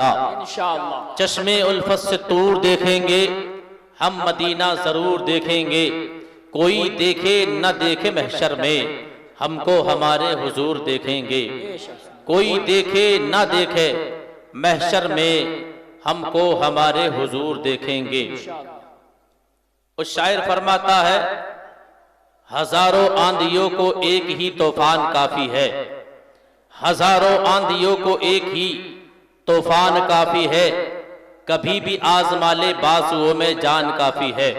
انشاءاللہ چشمے الفت سے دور دیکھیں گے، ہم مدینہ ضرور دیکھیں گے، کوئی دیکھے نہ دیکھے محشر میں ہم کو ہمارے حضور دیکھیں گے، کوئی دیکھے نہ دیکھے محشر میں ہم کو ہمارے حضور دیکھیں گے۔ اس شاعر فرماتا ہے ہزاروں آندھیوں کو ایک ہی طوفان کافی ہے، ہزاروں آندھیوں کو ایک ہی طوفان کافی ہے، کبھی بھی آزما لے بازوؤں میں جان کافی ہے۔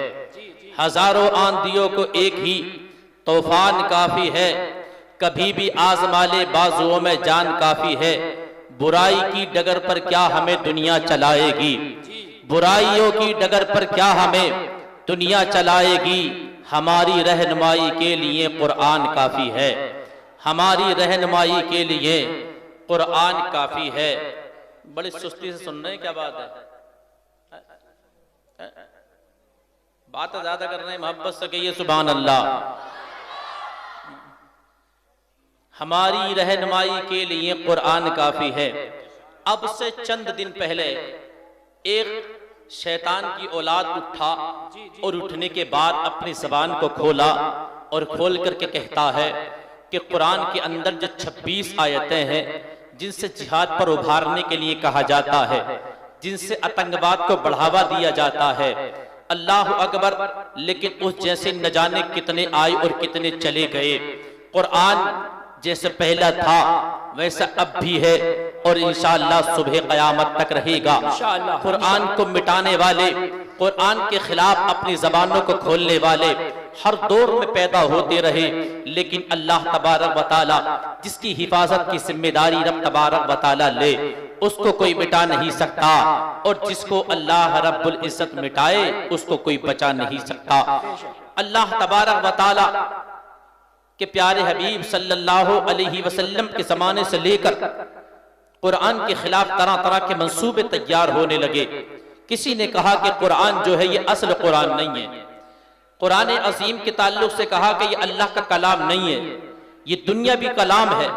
ہزاروں آندھیوں کو ایک ہی طوفان کافی ہے، کبھی بھی آزما لے بازوؤں میں جان کافی ہے۔ برائی کی ڈگر پر کیا ہمیں دنیا چلائے گی، برائیوں کی ڈگر پر کیا ہمیں دنیا چلائے گی، ہماری رہنمائی کے لیے قرآن کافی ہے، ہماری رہنمائی کے لیے قرآن کافی ہے۔ بڑی سستی سے سن رہے ہیں، کیا بات ہے؟ بات زیادہ کر رہے ہیں، محبت سے کہیے سبحان اللہ۔ ہماری رہنمائی کے لیے قرآن کافی ہے۔ اب سے چند دن پہلے ایک شیطان کی اولاد اٹھا اور اٹھنے کے بعد اپنی زبان کو کھولا اور کھول کر کے کہتا ہے کہ قرآن کے اندر جو 26 آیتیں ہیں جن سے جہاد پر ابھارنے کے لیے کہا جاتا ہے، جن سے آتنکواد کو بڑھاوا دیا جاتا ہے، اللہ اکبر، لیکن اس جیسے نہ جانے کتنے آئے اور کتنے چلے گئے۔ قرآن جیسے پہلا تھا ویسا اب بھی ہے اور انشاءاللہ صبح قیامت تک رہے گا۔ قرآن کو مٹانے والے، قرآن کے خلاف اپنی زبانوں کو کھولنے والے ہر دور میں پیدا ہوتے رہے، لیکن اللہ تبارک و تعالی جس کی حفاظت کی ذمہ داری رب تبارک و تعالی لے اس کو کوئی مٹا نہیں سکتا، اور جس کو اللہ رب العزت مٹائے اس کو کوئی بچا نہیں سکتا۔ اللہ تبارک و تعالی کہ پیارے حبیب صلی اللہ علیہ وسلم کے زمانے سے لے کر قرآن کے خلاف طرح طرح کے منصوبے تیار ہونے لگے۔ کسی نے کہا کہ قرآن جو ہے یہ اصل قرآن نہیں ہے، قرآن عظیم کے تعلق سے کہا کہ یہ اللہ کا کلام نہیں ہے، یہ دنیاوی کلام ہے،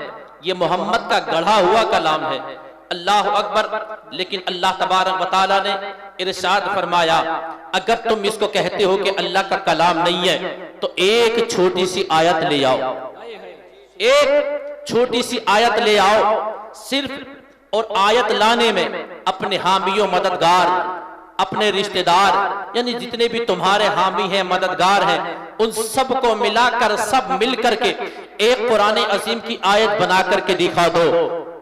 یہ محمد کا گڑھا ہوا کلام ہے۔ اللہ اکبر، لیکن اللہ تبارک و تعالیٰ نے ارشاد فرمایا اگر تم اس کو کہتے ہو کہ اللہ کا کلام نہیں ہے تو ایک چھوٹی سی آیت لے آؤ، ایک چھوٹی سی آیت لے آؤ صرف، اور آیت لانے میں اپنے حامی و مددگار، اپنے رشتہ دار، یعنی جتنے بھی تمہارے حامی ہیں مددگار ہیں ان سب کو ملا کر سب مل کر کے ایک قرآن عظیم کی آیت بنا کر کے دکھا دو،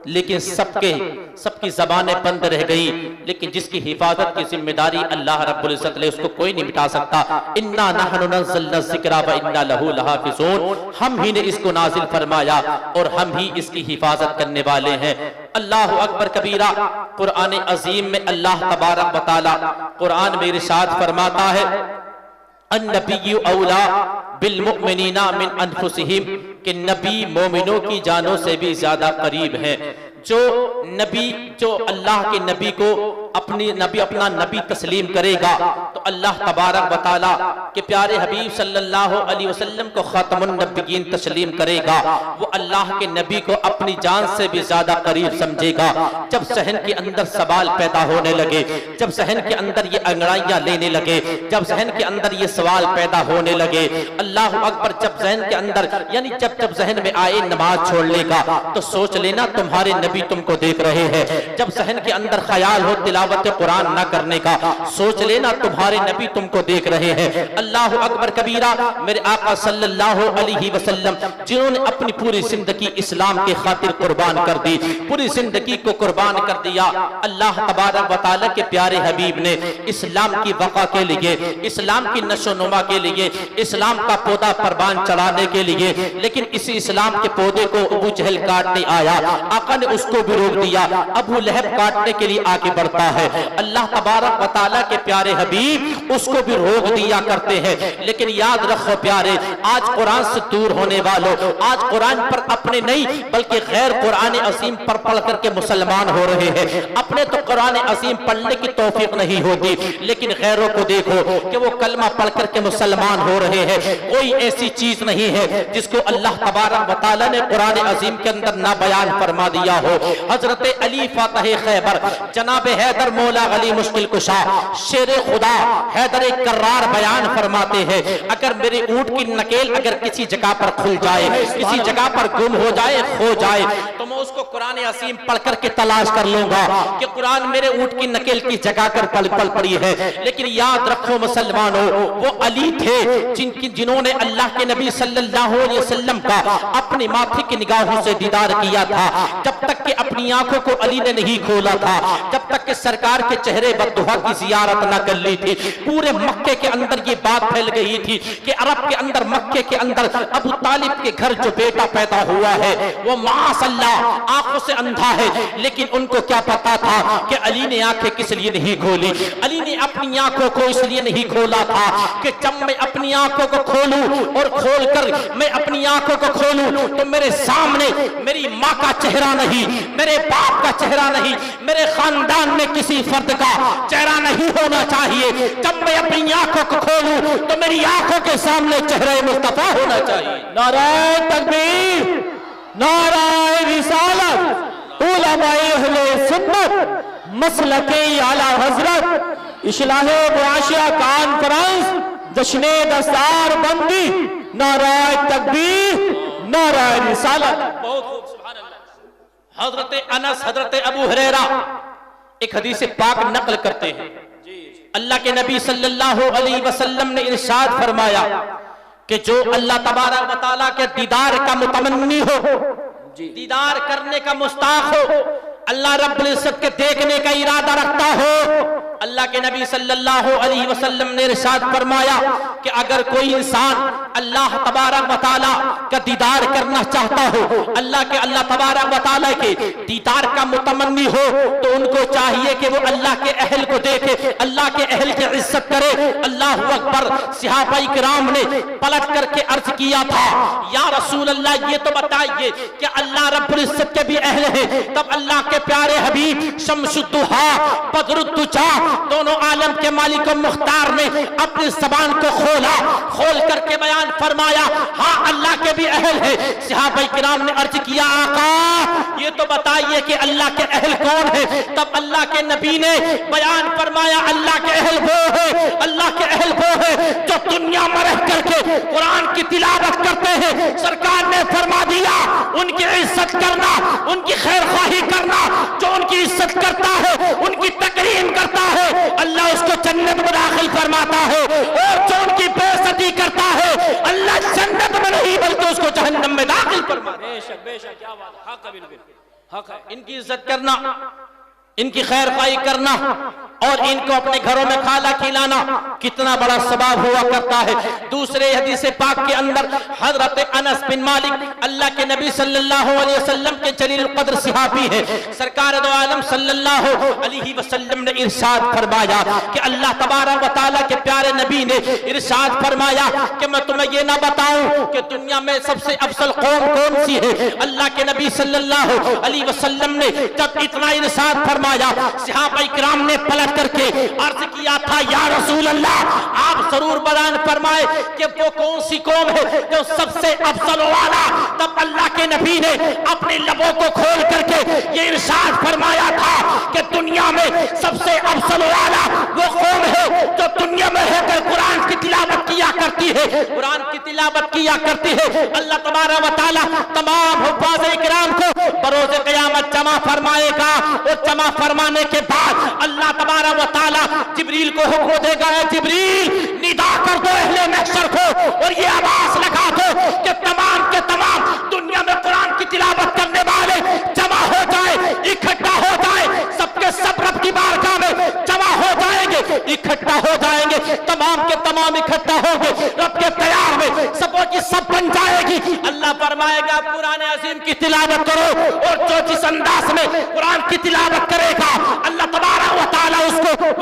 لیکن سب کی زبانیں بند رہ گئی، لیکن جس کی حفاظت کی ذمہ داری اللہ رب العزت لے اس کو کوئی نہیں مٹا سکتا۔ اِنَّا نَحْنُ نَزَّلْنَا الذِّكْرَ وَإِنَّا لَهُ لَحَافِظُونَ، ہم ہی نے اس کو نازل فرمایا اور ہم ہی اس کی حفاظت کرنے والے ہیں۔ اللہ اکبر کبیرہ، قرآن عظیم میں اللہ تبارک و تعالی قرآن میں ارشاد فرماتا ہے النبی اولا بالمؤمنین من انفسہم، کہ نبی مومنوں کی جانوں سے بھی زیادہ قریب ہے۔ جو اللہ کے نبی کو اپنا نبی تسلیم کرے گا تو اللہ تبارک و تعالیٰ کہ پیارے حبیب صلی اللہ علیہ وسلم کو خاتم النبیین تسلیم کرے گا، وہ اللہ کے نبی کو اپنی جان سے بھی زیادہ قریب سمجھے گا۔ جب ذہن کے اندر سوال پیدا ہونے لگے، جب ذہن کے اندر یہ انگڑائیاں لینے لگے، جب ذہن کے اندر یہ سوال پیدا ہونے لگے، اللہ اکبر، جب ذہن کے اندر یعنی جب ذہن میں آئے نماز چھوڑنے کا تو سوچ لینا تمہارے نبی تم کو دیکھ رہے ہیں۔ جب ذہن کے اندر خیال ہو تلاوت قرآن نہ کرنے کا، سوچ لینا تمہارے نبی تم کو دیکھ رہے ہیں۔ اللہ اکبر کبیرہ، میرے آقا صلی اللہ علیہ وسلم جنہوں نے اپنی پوری زندگی اسلام کے خاطر قربان کر دی، پوری زندگی کو قربان کر دیا، اللہ تبارک و تعالیٰ کے پیارے حبیب نے اسلام کی بقا کے لیے، اسلام کی نشو و نما کے لیے، اسلام کا پودا پروان چڑھانے کے لیے، لیکن اسی اسلام کے پودے کو ابو جہل کاٹنے آیا، آقا نے اس کو بھی روک دیا۔ ابو لہب کاٹنے کے لیے آگے بڑھتا ہے۔ اللہ تبارک و تعالیٰ کے پیارے حبیب اس کو بھی روک دیا کرتے ہیں، لیکن یاد رکھو پیارے، آج قرآن سے دور ہونے والوں، آج قرآن پر اپنے نہیں بلکہ غیر قرآن عظیم پر پڑھ کر کے مسلمان ہو رہے ہیں۔ اپنے تو قرآن عظیم پڑھنے کی توفیق نہیں ہوتی، لیکن غیروں کو دیکھو کہ وہ کلمہ پڑھ کر کے مسلمان ہو رہے ہیں۔ کوئی ایسی چیز نہیں ہے جس کو اللہ تبارک و تعالیٰ نے قرآن عظیم کے اندر نہ بیان فرما دیا ہو۔ حضرت علی فاتح خیبر، جناب حیدر مولا علی مشکل کشا، شیر خدا حیدر کرار بیان فرماتے ہیں، اگر میرے اونٹ کی نکیل اگر کسی جگہ پر کھل جائے، کسی جگہ پر گم ہو جائے، کھو جائے، تو میں اس کو قرآن عظیم پڑھ کر کے تلاش کر لوں گا کہ قرآن میرے اونٹ کی نکیل کی جگہ پر پڑی ہے۔ لیکن یاد رکھو مسلمانوں، وہ علی تھے جنہوں نے اللہ کے نبی صلی اللہ علیہ وسلم کا اپنی ماتھے کی نگاہوں سے دیدار کیا تھا، جب تک کہ اپنی آنکھوں کو علی نے نہیں کھولا تھا، جب تک کہ سرکار کے چہرے بددعا کی زیارت نہ کر لی تھی۔ پورے مکے کے اندر یہ بات پھیل گئی تھی کہ عرب کے اندر، مکے کے اندر ابو طالب کے گھر جو بیٹا پیدا ہوا ہے وہ معاذ اللہ آنکھوں سے اندھا ہے، لیکن ان کو کیا پتا تھا کہ علی نے آنکھیں کس لیے نہیں کھولی؟ علی نے اپنی آنکھوں کو اس لیے نہیں کھولا تھا کہ جب میں اپنی آنکھوں کو کھولوں اور کھول کر میں اپنی آنکھوں کو کھولوں تو میرے سامنے میری ماں کا چہرہ نہیں، میرے باپ کا چہرہ نہیں، میرے خاندان میں کسی فرد کا چہرہ نہیں ہونا چاہیے۔ جب میں اپنی آنکھوں کو کھولوں تو میری آنکھوں کے سامنے چہرہ مصطفیٰ ہونا چاہیے۔ نعرہ تکبیر، نعرہ رسالت، علماء اہل سنت، مسلک اعلیٰ حضرت، اصلاح معاشرہ کانفرنس، جشن دستار بندی، نعرہ تکبیر، نعرہ رسالت۔ بہت خوب، سبحان اللہ۔ حضرت انس، حضرت ابو ہریرہ ایک حدیث پاک نقل کرتے ہیں، اللہ کے نبی صلی اللہ علیہ وسلم نے ارشاد فرمایا کہ جو اللہ تبارک و تعالیٰ کے دیدار کا متمنی ہو، دیدار کرنے کا مشتاق ہو، اللہ رب العزت کے دیکھنے کا ارادہ رکھتا ہو، اللہ کے نبی صلی اللہ علیہ وسلم نے ارشاد فرمایا کہ اگر کوئی انسان اللہ تبارک و تعالیٰ کا دیدار کرنا چاہتا ہو، اللہ تبارک و تعالیٰ کے دیدار کا متمنی ہو، تو ان کو چاہیے کہ وہ اللہ کے اہل کو دیکھے، اللہ کے اہل کی عزت کرے۔ اللہ اکبر۔ صحابہ کرام نے پلٹ کر کے عرض کیا تھا، یا رسول اللہ یہ تو بتائیے کہ اللہ رب العزت کے بھی اہل ہیں؟ تب اللہ کے پیارے حبیب شمس الضحیٰ، بدر الدجا، دونوں عالم کے مالک و مختار نے اپنی زبان کو کھول کر کے بیان فرمایا، ہاں اللہ کے بھی اہل ہیں۔ صحابہ کرام نے عرض کیا، آقا یہ تو بتائیے کہ اللہ کے اہل کون ہیں؟ تب اللہ کے نبی نے بیان فرمایا، اللہ کے اہل وہ ہیں، اللہ کے اہل وہ ہیں جو دنیا میں رہ کر کے قرآن کی تلاوت کرتے ہیں۔ سرکار نے فرما دیا، ان کی عزت کرنا، ان کی خیر خواہی کرنا، جو ان کی عزت کرتا ہے، ان کی تکریم کرتا ہے، اللہ اس کو جنت میں داخل فرماتا ہے، اور جو ان کی بے عزتی کرتا ہے اللہ جنت میں نہیں بلکہ اس کو جہنم میں داخل فرماتا ہے۔ بے شک بے شک، کیا بات ہے، حق ہے، بالکل حق ہے۔ ان کی عزت کرنا، ان کی خیر خواہی کرنا اور ان کو اپنے گھروں میں کھانا کھلانا کتنا بڑا ثواب ہوا کرتا ہے۔ دوسرے حدیث پاک کے اندر حضرت انس بن مالک، اللہ کے نبی صلی اللہ علیہ وسلم کے جلیل القدر صحابی ہے، سرکار دو عالم صلی اللہ علیہ وسلم نے ارشاد فرمایا کہ اللہ تبارک و تعالیٰ کے پیارے نبی نے ارشاد فرمایا کہ میں تمہیں یہ نہ بتاؤں کہ دنیا میں سب سے افضل قوم کون سی ہے؟ اللہ کے نبی صلی اللہ علیہ وسلم نے جب اتنا ارشاد فرمایا، صحابہ کرام نے پلٹ کر کے عرض کیا تھا، یا رسول اللہ آپ ضرور بیان فرمائے کہ وہ کون سی قوم ہے جو سب سے افضل والا۔ تب اللہ کے نبی نے اپنے لبوں کو کھول کر کے یہ ارشاد فرمایا تھا کہ دنیا میں سب سے افضل والا وہ قوم ہے جو دنیا میں ہے کہ قرآن کی تلاوت کیا کرتی ہے، قرآن کی تلاوت کیا کرتی ہے۔ اللہ تبارک و تعالیٰ تمام حفاظ کرام کو بروز قیامت جمع فرمائے گا، اور جمع فرمانے کے بعد اللہ تبارک و تعالیٰ جبریل کو حکم دے گا، جبریل ندا کر دو اہل محشر کو اور یہ آواز لگا دو کہ تمام کے تمام دنیا میں قرآن کی تلاوت کرنے والے جمع ہو جائے، اکٹھا ہو جائے، سب کے سب رب کی بارگاہ میں جمع ہو جائیں گے، اکٹھا ہو جائیں گے، تمام کے تمام اکٹھا ہوں گے رب کے قیام میں، سبوں کی سب بن جائے گی۔ اللہ فرمائے گا قرآن عظیم کی تلاوت کرو، اور جو جس انداز میں قرآن کی تلاوت کرے گا اللہ تبارک و تعالیٰ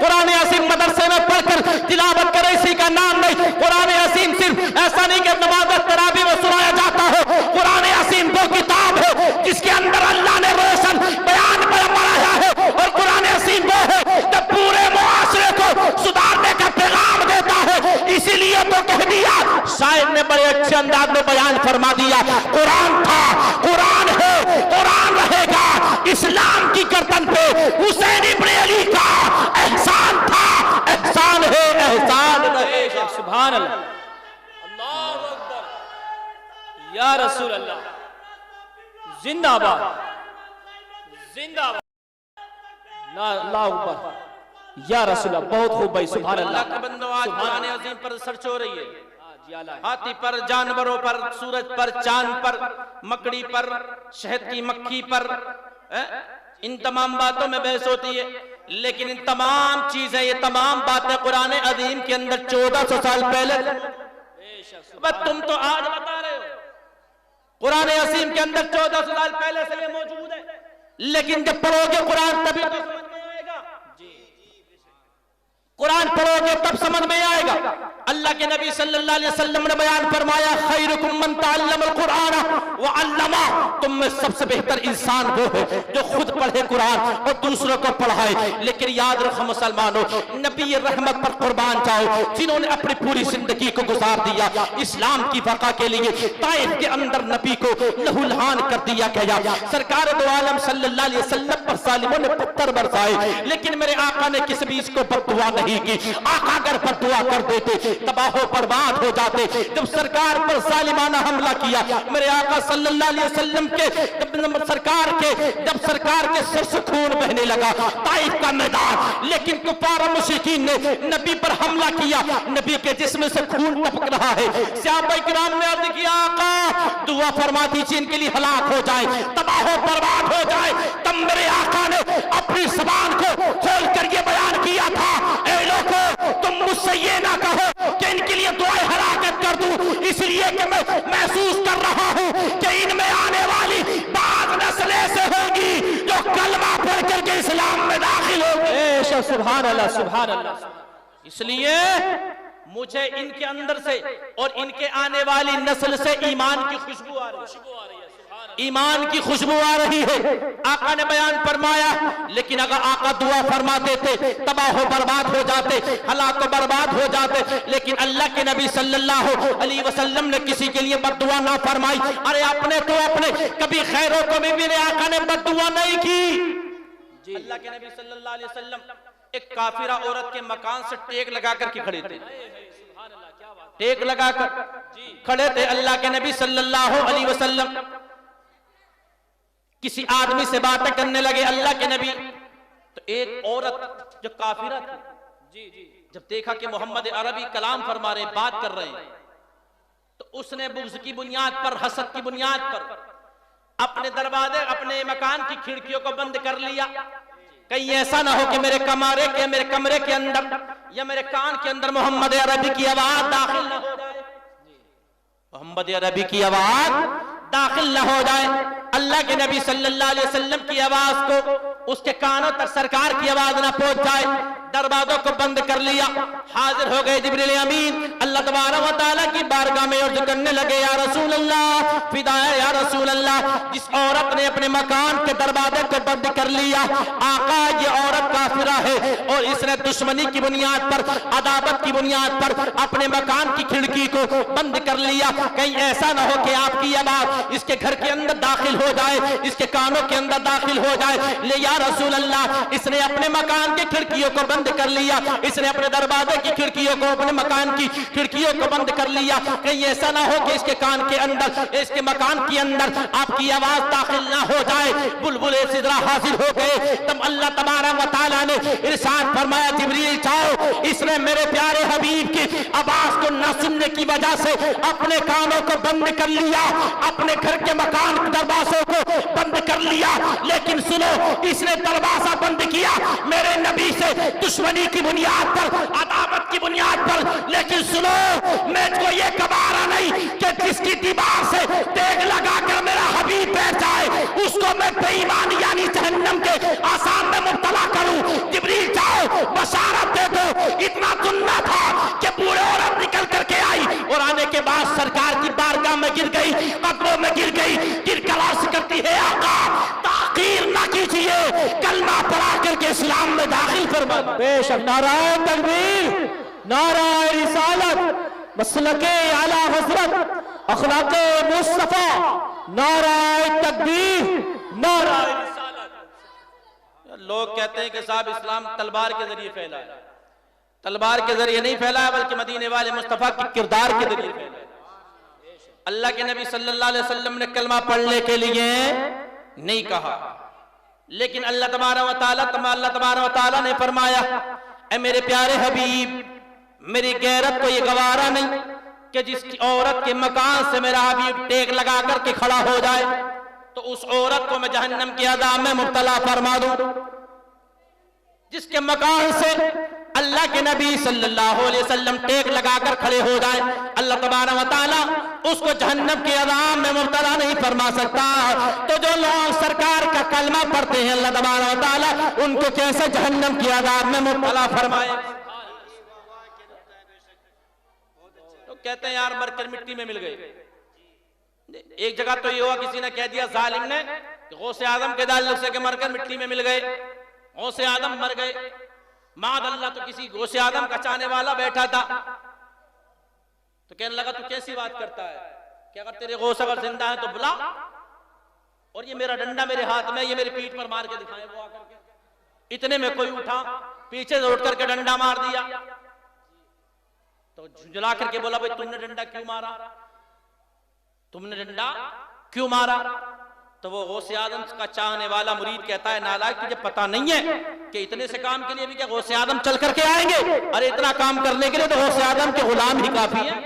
قرآن عظیم مدرسے میں پڑھ کر تلاوت کرے اسی کا نام نہیں، قرآن عظیم صرف ایسا نہیں کہ نماز تراویح میں سنایا جاتا ہو، قرآن عظیم وہ کتاب ہے جس کے اندر اللہ نے روشن بیان بنایا ہے، اور قرآن عظیم وہ ہے جو پورے معاشرے کو سدھارنے کا پیغام دیتا ہے، اسی لیے تو کہہ دیا شاعر نے بڑے اچھے انداز میں بیان فرما دیا، قرآن تھا، قرآن ہے، قرآن رہے گا، اسلام کی گردن پہ حسین ابن علی کا احسان تھا، احسان ہے، احسان رہے گا۔ سبحان اللہ، اللہ اکبر، یا رسول اللہ، زندہ باد، زندہ باد، اللہ اکبر، یا رسول اللہ، بہت خوب بھائی، سبحان اللہ۔ اللہ کا بندو آج قرآن عظیم پر سرچ ہو رہی ہے، ہاتھی پر، جانوروں پر، سورج پر، چاند پر، مکڑی پر، شہد کی مکھی پر، ان تمام باتوں میں بحث ہوتی ہے، لیکن ان تمام چیزیں، یہ تمام باتیں قرآن عظیم کے اندر 1400 سال پہلے، بس تم تو آج بتا رہے ہو، قرآن عظیم کے اندر 1400 سال پہلے سے یہ موجود ہے، لیکن جب پڑھو گے قرآن تبھی تو سمجھ میں آئے گا، قرآن پڑھو گے تب سمجھ میں آئے گا۔ اللہ کے نبی صلی اللہ علیہ وسلم نے بیان فرمایا، خیرکم من تعلم القرآن وعلمہ، تم میں سب سے بہتر انسان وہ ہے جو خود پڑھے قرآن اور دوسروں کو پڑھائے۔ لیکن یاد رکھو مسلمانوں، نبی رحمت پر قربان جاؤ جنہوں نے اپنی پوری زندگی کو گزار دیا اسلام کی بقا کے لیے، طائف کے اندر نبی کو لہو لہان کر دیا گیا، سرکار دو عالم صلی اللہ علیہ وسلم پر ظالموں نے پتھر برسائے، لیکن میرے آقا نے کسی بھی اس کو بد دعا نہیں کی۔ آقا اگر بد دعا کر دیتے تباہ و برباد ہو جاتے۔ جب سرکار پر ظالمانہ حملہ کیا، میرے آقا صلی اللہ علیہ وسلم کے جب سرکار کے سر سے خون بہنے لگا طائف کا میدان، لیکن کفار و مشرکین نے نبی پر حملہ کیا، نبی کے جسم سے خون ٹپک رہا ہے۔ صحابہ کرام نے عرض کیا، آقا دعا فرما دیجیے ان کے لیے ہلاک ہو جائے، تباہ و برباد ہو جائے۔ تب میرے آقا نے اپنی زبان کو کھول کر یہ بیان کیا تھا، اے لوگوں تم مجھ سے یہ نہ کہو کہ ان کے لیے دعائیں ہلاکت کر دوں، اس لیے کہ میں محسوس کر رہا ہوں کہ ان میں آنے والی بعض نسل ایسے ہوگی جو کلمہ پڑھ کر کے اسلام میں داخل ہوگی۔ سبحان اللہ، سبحان اللہ۔ اس لیے مجھے ان کے اندر سے اور ان کے آنے والی نسل سے ایمان کی خوشبو آ رہی ہے، ایمان کی خوشبو آ رہی ہے۔ آقا نے بیان فرمایا، لیکن اگر آقا دعا فرما دیتے تباہ و برباد ہو جاتے، ہلاک و برباد ہو جاتے، لیکن اللہ کے نبی صلی اللہ علیہ وسلم نے کسی کے لیے بد دعا نہ فرمائی۔ ارے اپنے تو اپنے، کبھی خیروں کو بھی میرے آقا نے بد دعا نہیں کی۔ اللہ کے نبی صلی اللہ علیہ وسلم ایک کافرہ عورت کے مکان سے ٹیک لگا کر کے کھڑے تھے، ٹیک لگا کر کھڑے تھے اللہ کے نبی صلی اللہ علیہ وسلم، کسی آدمی سے باتیں کرنے لگے اللہ کے نبی، تو ایک عورت جو کافرہ تھی جب دیکھا کہ محمد عربی کلام فرما رہے، بات کر رہے ہیں، تو اس نے بغض کی بنیاد پر، حسد کی بنیاد پر اپنے دروازے، اپنے مکان کی کھڑکیوں کو بند کر لیا، کہیں ایسا نہ ہو کہ میرے کمرے کے اندر یا میرے کان کے اندر محمد عربی کی آواز داخل نہ ہو جائے، محمد عربی کی آواز داخل نہ ہو جائے۔ اللہ کے نبی صلی اللہ علیہ وسلم کی آواز کو اس کے کانوں تک سرکار کی آواز نہ پہنچ جائے، دروازوں کو بند کر لیا۔ حاضر ہو گئے جبریل امین، اللہ تبارک و تعالیٰ کی بارگاہ میں عرض کرنے لگے، یا رسول اللہ، فدا ہے یا رسول اللہ، جس عورت نے اپنے مکان کے دروازے کو بند کر لیا، آقا یہ عورت کافرہ ہے اور اس نے دشمنی کی بنیاد پر، عداوت کی بنیاد پر اپنے مکان کی کھڑکی کو بند کر لیا، کہیں ایسا نہ ہو کہ آپ کی آواز اس کے گھر کے اندر داخل ہو جائے، اس کے کانوں کے اندر داخل ہو جائے۔ لے یا رسول اللہ، اس نے اپنے مکان کی کھڑکیوں کو بند کر لیا، اس نے اپنے دروازے کی کھڑکیوں کو، اپنے مکان کی کھڑکیوں کو بند کر لیا، کہیں ایسا نہ ہو کہ اس کے کان کے اندر، اس کے مکان کے اندر آپ کی آواز داخل نہ ہو جائے۔ بلبل سدرا حاضر ہو گئے، تب اللہ تبارک و تعالیٰ نے ارشاد فرمایا، جبریل جاؤ، اس نے میرے پیارے حبیب کی آواز کو نہ سننے کی وجہ سے اپنے کانوں کو بند کر لیا، اپنے گھر کے مکان دروازوں کو بند کر لیا، لیکن سنو، اس نے دروازہ بند کیا میرے نبی سے دشمنی کی بنیاد پر، عداوت کی بنیاد پر، لیکن سنو، میں کو یہ گوارا نہیں کہ جس کی دیوار سے دیگ لگا کر میرا حبیب بیٹھ جائے اس کو میں بے ایمان یعنی جہنم کے آسان میں مبتلا کروں۔ جبریل جا کے اسلام میں داخل فرما دے۔ بے شک نعرہ تکبیر، نعرہ رسالت، مسلک اعلی حضرت، اخلاق مصطفیٰ، نعرہ تکبیر، نعرہ رسالت۔ لوگ کہتے ہیں کہ صاحب اسلام تلوار کے ذریعے پھیلا ہے، تلوار کے ذریعے نہیں پھیلا ہے بلکہ مدینے والے مصطفیٰ کے کردار کے ذریعے پھیلا ہے۔ اللہ کے نبی صلی اللہ علیہ وسلم نے کلمہ پڑھنے کے لیے نہیں کہا، لیکن اللہ تبارک و تعالیٰ نے فرمایا اے میرے پیارے حبیب، میری غیرت کو یہ گوارا نہیں کہ جس کی عورت کے مکان سے میرا حبیب ٹیک لگا کر کے کھڑا ہو جائے تو اس عورت کو میں جہنم کی عذاب میں مبتلا فرما دوں۔ جس کے مکان سے اللہ کے نبی صلی اللہ علیہ وسلم ٹیک لگا کر کھڑے ہو جائیں، اللہ تبارک و تعالیٰ اس کو جہنم کے عذاب میں مبتلا نہیں فرما سکتا۔ تو جو لوگ سرکار کا کلمہ پڑھتے ہیں اللہ تبارک و تعالیٰ ان کو کیسے جہنم کے عذاب میں مبتلا فرمائے۔ تو کہتے ہیں یار مر کر مٹی میں مل گئے۔ ایک جگہ تو یہ ہوا کسی نے کہہ دیا ظالم نے کہ غوث اعظم کے دال سے کہ مر کر مٹی میں مل گئے، غوث اعظم مر گئے۔ معاذ اللہ، تو کسی غوث اعظم کا چاہنے والا بیٹھا تھا تو کہنے لگا تو کیسی بات کرتا ہے کہ اگر تیرے غوث اگر زندہ ہے تو بلا، اور یہ میرا ڈنڈا میرے ہاتھ میں، یہ میری پیٹھ پر مار کے دکھائے وہ آ کر کے۔ اتنے میں کوئی اٹھا، پیچھے سے اٹھ کر کے ڈنڈا مار دیا۔ تو جھنجلا کر کے بولا بھائی تم نے ڈنڈا کیوں مارا، تم نے ڈنڈا کیوں مارا؟ تو وہ غوث اعظم کا چاہنے والا مرید کہتا ہے نالائق تجھے پتا نہیں ہے کہ اتنے سے کام کے لیے بھی کیا غوث اعظم چل کر کے آئیں گے؟ ارے اتنا کام کرنے کے لیے تو غوث اعظم کے غلام ہی کافی ہیں۔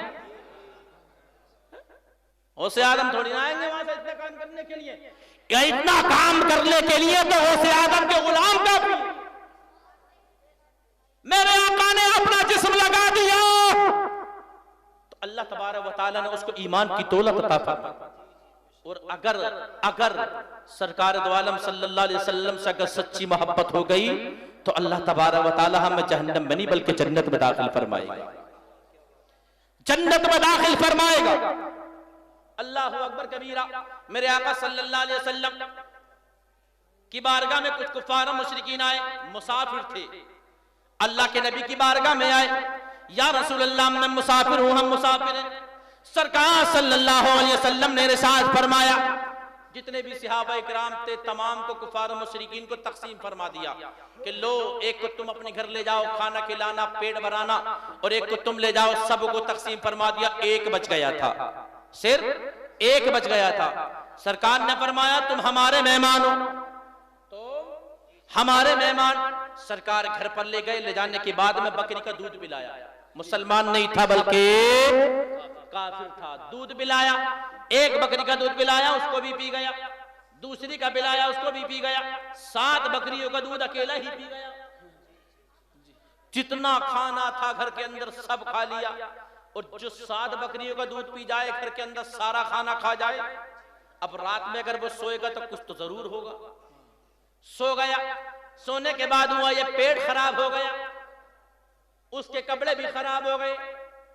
غوث اعظم تھوڑی نہ آئیں گے وہاں سے اتنا کام کرنے کے لیے، یا اتنا کام کرنے کے لیے تو غوث اعظم کے غلام کافی ہیں۔ میرے آقا نے اپنا جسم لگا دیا تو اللہ تبارک و تعالیٰ نے اس کو ایمان کی دولت عطا فرمائی۔ اور اگر سرکار دو عالم صلی اللہ علیہ وسلم سے اگر سچی محبت ہو گئی تو اللہ تبارک و تعالیٰ ہمیں جہنم میں نہیں بلکہ جنت میں داخل فرمائے گا، جنت میں داخل فرمائے گا۔ اللہ اکبر کبیرہ۔ میرے آقا صلی اللہ علیہ وسلم کی بارگاہ میں کچھ کفار مشرکین آئے، مسافر تھے، اللہ کے نبی کی بارگاہ میں آئے، یا رسول اللہ میں مسافر ہوں، ہم مسافر ہیں۔ سرکار صلی اللہ علیہ وسلم نے ارشاد فرمایا، جتنے بھی صحابہ اکرام تھے تمام کو کفار و مشرکین کو تقسیم فرما دیا کہ لو ایک کو تم اپنے گھر لے جاؤ کھانا کھلانا پیٹ بھرانا، اور ایک کو تم لے جاؤ، سب کو تقسیم فرما دیا۔ ایک بچ گیا تھا، صرف ایک بچ گیا تھا۔ سرکار نے فرمایا تم ہمارے مہمان ہو، تو ہمارے مہمان۔ سرکار گھر پر لے گئے، لے جانے کے بعد میں بکری کا دودھ پلایا، مسلمان نہیں تھا بلکہ کافر تھا، دودھ پلایا، ایک بکری کا دودھ پلایا، اس کو بھی پی گیا، دوسری کا پلایا، اس کو بھی پی گیا، 7 بکریوں کا دودھ اکیلا ہی پی گیا۔ جتنا کھانا تھا گھر کے اندر سب کھا لیا، اور جو 7 بکریوں کا دودھ پی جائے گھر کے اندر سارا کھانا کھا جائے، اب رات میں اگر وہ سوئے گا تو کچھ تو ضرور ہوگا۔ سو گیا، سونے کے بعد ہوا یہ پیٹ خراب ہو گیا، اس کے کپڑے بھی خراب ہو گئے،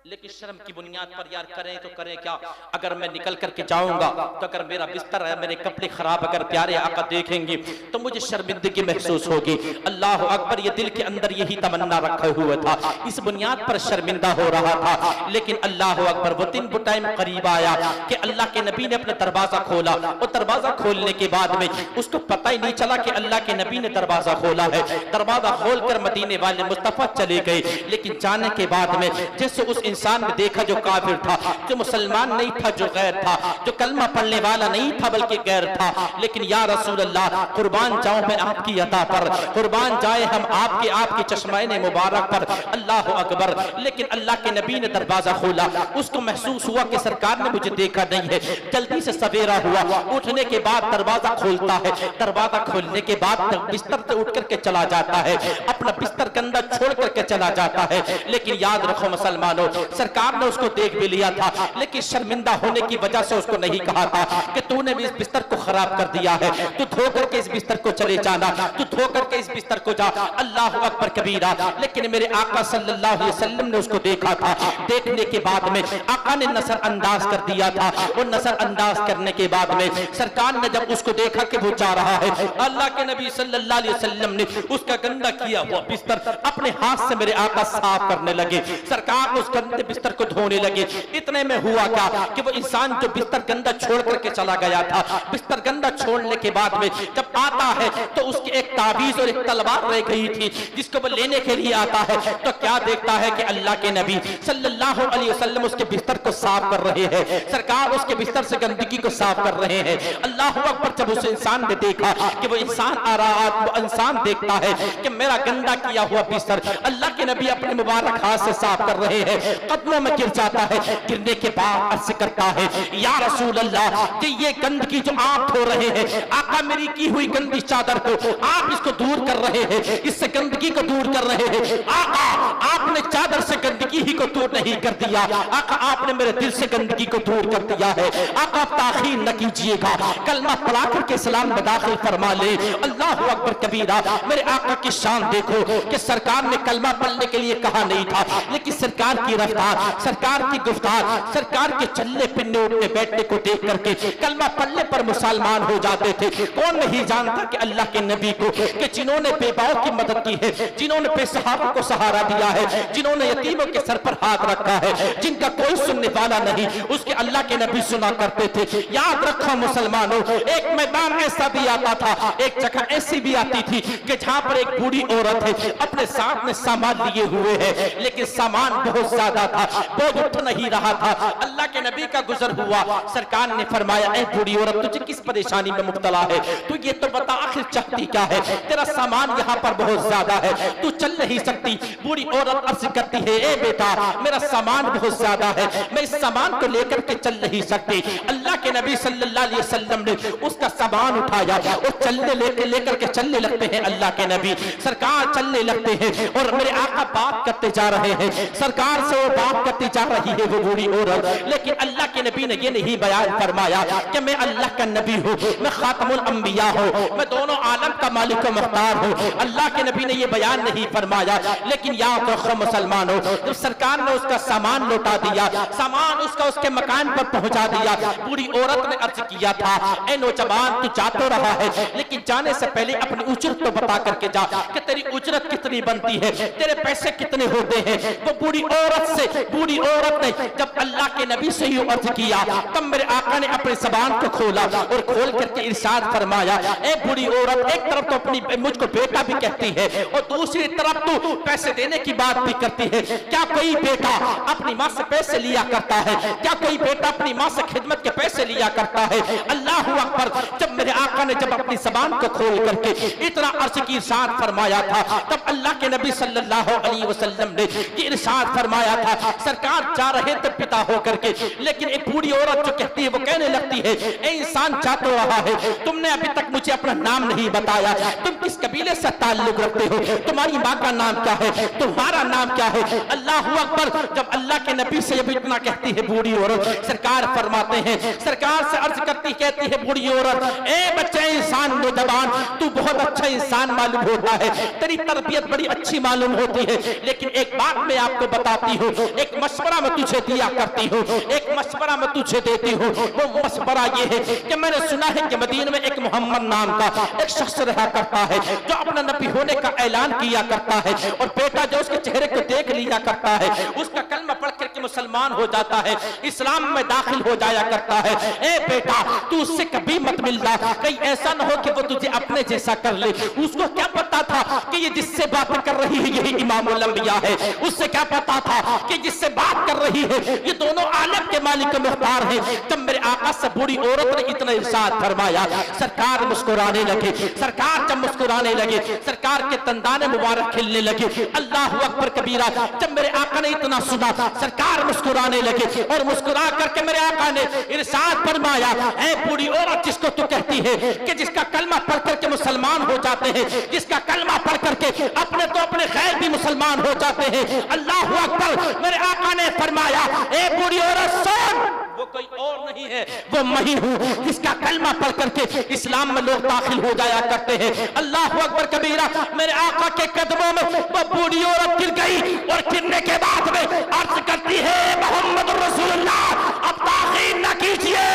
لیکن شرم کی بنیاد پر یار کریں تو کریں کیا، اگر میں نکل کر کے جاؤں گا تو اگر میرا بستر ہے میرے کپڑے خراب اگر پیارے آقا دیکھیں گے تو مجھے شرمندگی محسوس ہوگی۔ اللہ اکبر، یہ دل کے اندر یہی تمنا رکھے ہوئے تھا، اس بنیاد پر شرمندہ ہو رہا تھا، لیکن اللہ اکبر وہ دن وہ ٹائم قریب آیا کہ اللہ کے نبی نے اپنا دروازہ کھولا، اور دروازہ کھولنے کے بعد میں اس کو پتہ ہی نہیں چلا کہ اللہ کے نبی نے دروازہ کھولا ہے۔ دروازہ کھول کر مدینے والے مصطفیٰ چلے گئے، لیکن جانے کے بعد میں جیسے اس انسان نے دیکھا جو کافر تھا، جو مسلمان نہیں تھا، جو غیر تھا، جو کلمہ پڑھنے والا نہیں تھا بلکہ غیر تھا، لیکن یا رسول اللہ قربان جاؤں میں آپ کی عطا پر، قربان جائے ہم آپ کے چشمائن مبارک پر، اللہ اکبر۔ لیکن اللہ کے نبی نے دروازہ کھولا، اس کو محسوس ہوا کہ سرکار نے مجھے دیکھا نہیں ہے، جلدی سے سویرا ہوا، اٹھنے کے بعد دروازہ کھولتا ہے، دروازہ کھولنے کے بعد بستر سے اٹھ کر کے چلا جاتا ہے، اپنا بستر کے اندر چھوڑ کر کے چلا جاتا ہے، لیکن یاد رکھو مسلمانوں سرکار نے اس کو دیکھ بھی لیا تھا، لیکن شرمندہ ہونے کی وجہ سے اس کو نہیں کہا تھا کہ تو نے بھی اس بستر کو خراب کر دیا ہے، تو دھو کر کے اس بستر کو چلے جانا، تو دھو کر کے اس بستر کو جا۔ اللہ اکبر کبیرہ۔ لیکن میرے آقا صلی اللہ علیہ وسلم نے اس کو دیکھا تھا، دیکھنے کے بعد میں آقا نے نظر انداز کر دیا تھا۔ وہ نظر انداز کرنے کے بعد میں سرکار نے جب اس کو دیکھا کہ وہ جا رہا ہے، اللہ کے نبی صلی اللہ علیہ وسلم نے اس کا گندا کیا ہوا بستر اپنے ہاتھ سے میرے آقا صاف کرنے لگے۔ سرکار اس گندے بستر کو دھونے لگے۔ اتنے میں ہوا کیا کہ وہ انسان جو بستر گندا چھوڑ کر کے چلا گیا تھا، بستر گندا چھوڑنے کے بعد میں جب آتا ہے تو اس کی ایک تعویذ اور ایک تلوار رہ گئی تھی جس کو وہ لینے کے لیے آتا ہے، تو کیا دیکھتا ہے کہ اللہ کے نبی صلی اللہ علیہ وسلم اس کے بستر کو صاف کر رہے ہیں، سرکار اس کے بستر سے گندگی کو صاف کر رہے ہیں۔ اللہ اکبر۔ جب اس انسان نے دیکھا کہ وہ انسان آ رہا، وہ انسان دیکھتا ہے کہ میرا گندا کیا ہوا بستر اللہ کے نبی اپنے مبارک ہاتھ سے صاف کر رہے ہیں، قدموں میں گر جاتا ہے۔ گرنے کے بعد عرض کرتا ہے یا رسول اللہ کہ یہ گندگی جو آپ دھو رہے ہیں، آقا میری کی ہوئی گندی چادر کو آپ اس کو دور کر رہے ہیں، اس سے گندگی کو دور کر رہے ہیں۔ آقا آپ نے چادر سے گندگی ہی کو دور نہیں کر دیا، آقا آپ نے میرے دل سے گندگی کو دور کر دیا ہے۔ آقا آپ تاخیر نہ کیجئے گا، کلمہ پڑھا کر کے اسلام میں داخل فرما لے۔ اللہ اکبر کبیرہ۔ میرے آقا کی شان دیکھو کہ سرکار نے کلمہ پڑھنے کے لیے کہا نہیں تھا، لیکن سرکار کی رفتار، سرکار کی گفتار، سرکار کے چلنے پھرنے اٹھنے بیٹھنے کو دیکھ کر کے کلمہ پڑھنے پر مسلمان ہو جاتے تھے۔ کون نہیں جانتا کہ اللہ کے نبی کو کہ جنہوں نے بے باؤں کی مدد کی ہے، جنہوں نے بے سہاروں کو سہارا دیا ہے، جنہوں نے یتیموں کے سر پر ہاتھ رکھا ہے، جن کا کوئی سننے والا نہیں، اس کے اللہ کے نبی سنا کرتے تھے۔ یاد رکھو مسلمانوں، ایک میدان ایسا بھی آتا تھا، ایک جگہ ایسی بھی آتی تھی کہ جہاں پر ایک بوڑھی عورت ہے، اپنے ساتھ میں سامان لیے ہوئے ہے، لیکن سامان بہت زیادہ تھا، بوجھ اٹھ نہیں رہا تھا۔ اللہ کے نبی کا گزر ہوا، سرکار نے فرمایا اے بوڑھی عورت تجھے کس پریشانی میں مبتلا ہے؟ تو یہ تو بتا آخر چاہتی کیا ہے؟ تیرا سامان یہاں پر بہت زیادہ ہے، تو چل نہیں سکتی۔ بوڑھی عورت عرض کرتی ہے اے بیٹا میرا سامان بہت زیادہ ہے، میں اس سامان کو لے کر کے چل نہیں سکتی۔ اللہ کے نبی صلی اللہ علیہ وسلم نے اس کا سامان اٹھایا اور چلنے لے کر کے چلنے لگتے ہیں۔ اللہ کے نبی سرکار چلنے لگتے ہیں اور میرے آقا بات کرتے جا رہے ہیں، سرکار سے وہ بات کرتی جا رہی ہے وہ بوڑھی عورت، لیکن اللہ کے نبی نے یہ نہیں بیان فرمایا کہ میں اللہ کا نبی ہوں، میں خاتم الانبیاء ہوں، میں دونوں عالم کا مالک و مختار ہوں۔ اللہ کے نبی نے یہ بیان نہیں فرمایا، لیکن یاد رکھو مسلمانوں، جب سرکار نے اس کا سامان لوٹا دیا، سامان اس کے مکان پر پہنچا دیا، بوڑھی عورت نے عرض کیا تھا اے نوجوان تو جا تو رہا ہے، لیکن جانے سے پہلے اپنی اجرت تو بتا کر کے جا کہ تیری اجرت کتنی بنتی ہے، تیرے پیسے کتنے ہوتے ہیں۔ وہ بوڑھی عورت نے جب اللہ کے نبی سے یہ عرض کیا، تب میرے آقا نے اپنے زبان کو کھولا اور کھول کر کے ارشاد فرمایا اے بوڑھی عورت ایک طرف تو مجھ کو بیٹا بھی کہتی ہے اور دوسری طرف تو پیسے دینے کی بات بھی کرتی ہے، کیا کوئی بیٹا اپنی ماں سے پیسے لیا کرتا ہے؟ کیا کوئی بیٹا اپنی ماں سے خدمت کے پیسے لیا کرتا ہے؟ اللہ اکبر۔ جب میرے آقا نے جب اپنی زبان کو کھول کر کے اتنا عرض کی ارشاد فرمایا تھا، تب اللہ کے نبی صلی اللہ علیہ وسلم نے یہ ارشاد فرمایا تھا، سرکار جا رہے تھے پتا ہو کر کے، لیکن ایک بوڑھی عورت جو کہتی ہے وہ کہنے لگتی ہے اے انسان جا تو رہا ہے، تم نے ابھی تک مجھے اپنا نام نہیں بتایا، تم کس قبیلے سے تعلق رکھتے ہو، تمہاری ماں کا نام کیا ہے، تمہارا نام کیا ہے؟ اللہ اکبر۔ جب اللہ کے نبی سے یہ اتنا کہتی ہے بوڑھی عورت، سرکار فرماتے ہیں، سرکار سے عرض کرتی کہتی ہے بوڑھی عورت اے بچے انسان نوجوان تو بہت اچھا انسان معلوم ہوتا ہے، تیری تربیت بڑی اچھی معلوم ہوتی ہے، لیکن ایک بات میں آپ کو بتاتی ہوں، ایک مشورہ میں تجھے دیا کرتی ہوں، ایک مشورہ میں تجھے دیتی ہوں، وہ مشورہ یہ ہے کہ میں نے سنا ہے کہ مدینے میں ایک محمد نام کا ایک شخص رہا کرتا ہے جو اپنا نبی ہونے کا اعلان کیا کرتا ہے، اور بیٹا جو اس کے چہرے کو دیکھ لیا کرتا ہے اس کا کلمہ پڑھ کر کے مسلمان ہو جاتا ہے، اسلام میں داخل ہو جایا کرتا ہے۔ اے بیٹا تو اس سے کبھی مت ملنا، کہیں ایسا نہ ہو کہ وہ تجھے اپنے جیسا کر لے۔ اس کو کیا پتا تھا کہ یہ جس سے بات کر رہی ہے یہی امام الانبیاء ہے، اس سے کیا پتا تھا کہ جس سے بات کر رہی ہے یہ دونوں عالم کے مالک و مختار ہیں۔ جب میرے آقا سے بوڑھی عورت نے اتنا ارشاد فرمایا، سرکار مسکرانے لگے، سرکار جب مسکرانے لگے سرکار کے تندانے مبارک کھلنے لگے۔ اللہ اکبر کبیرہ۔ جب میرے آقا نے اتنا سنا سرکار مسکرانے لگے اور مسکرا کر کے میرے آقا نے ارشاد فرمایا اے بوڑھی عورت جس کو تو کہتی ہے کہ جس کا کلمہ پڑھ کر کے مسلمان ہو جاتے ہیں، جس کا کلمہ پڑھ کر کے اپنے تو اپنے غیر بھی مسلمان ہو پہنچاتے ہیں۔ اللہ اکبر، میرے آقا نے فرمایا اے بوڑھی عورت سن، وہ کوئی اور نہیں ہے، وہ میں ہوں جس کا کلمہ پڑھ کر کے اسلام میں لوگ داخل ہو جایا کرتے ہیں۔ اللہ اکبر کبیرہ، میرے آقا کے قدموں میں وہ بوڑھی عورت گر گئی، اور گرنے کے بعد میں عرض کرتی ہے محمد رسول اللہ اب تاخیر نہ کیجئے،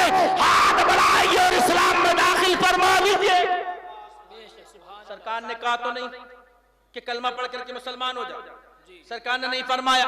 ہاتھ بڑھائیے اور اسلام میں داخل فرما دیجئے۔ سرکار نے کہا تو نہیں کہ کلمہ پڑھ کر کے مسلمان ہو جا، سرکار نے نہیں فرمایا